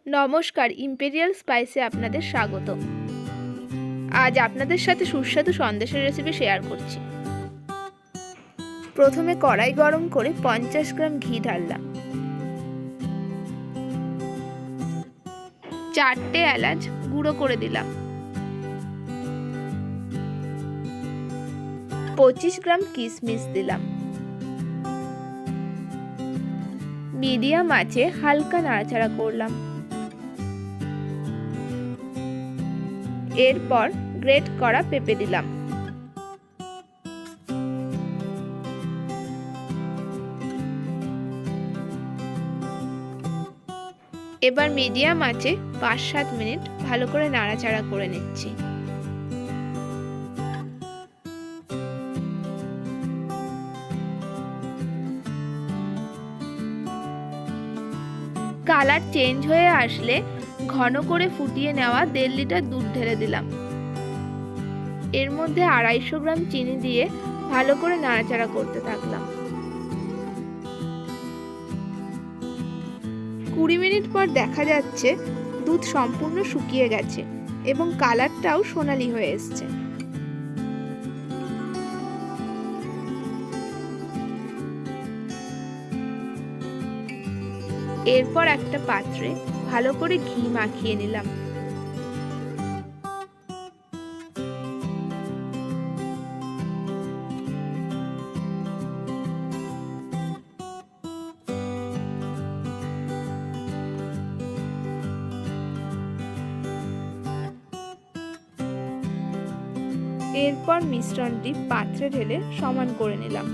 নমস্কার, ইম্পেরিয়াল স্পাইসে আপনাদের স্বাগত। আজ আপনাদের সাথে সুস্বাদু সন্দেশের রেসিপি শেয়ার করছি। প্রথমে কড়াই গরম করে 50 গ্রাম ঘি ঢাললাম, 4টে এলাচ গুঁড়ো করে দিলাম, 25 গ্রাম কিশমিশ দিলাম। মিডিয়াম আঁচে হালকা নাড়াচাড়া করলাম। এরপর গ্রেট করা পেঁপে দিলাম। এবার মিডিয়াম আঁচে 5-7 মিনিট ভালো করে নাড়াচাড়া করে নিচ্ছি। কালার চেঞ্জ হয়ে আসলে ঘন করে ফুটিয়ে নেওয়া 1.5 লিটার দুধ ঢেলে দিলাম। এর মধ্যে 250 গ্রাম চিনি দিয়ে ভালো করে নাড়াচাড়া করতে থাকলাম। 20 মিনিট পর দেখা যাচ্ছে দুধ সম্পূর্ণ শুকিয়ে গেছে এবং কালারটাও সোনালি হয়ে এসেছে। এরপর একটা পাত্রে ভালো করে ঘি মাখিয়ে নিলাম। এরপর মিশ্রণটি পাত্রে ঢেলে সমান করে নিলাম।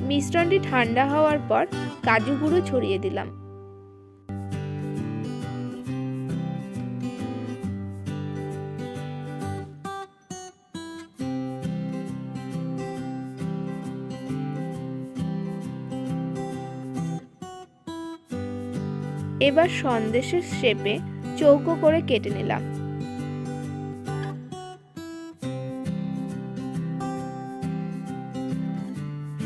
মিশ্রণটি ঠান্ডা হওয়ার পর কাজু গুঁড়ো ছড়িয়ে দিলাম। এবার সন্দেশের শেপে চৌকো করে কেটে নিলাম।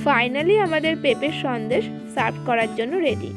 ফাইনালি আমাদের পেঁপের সন্দেশ সার্ভ করার জন্য রেডি।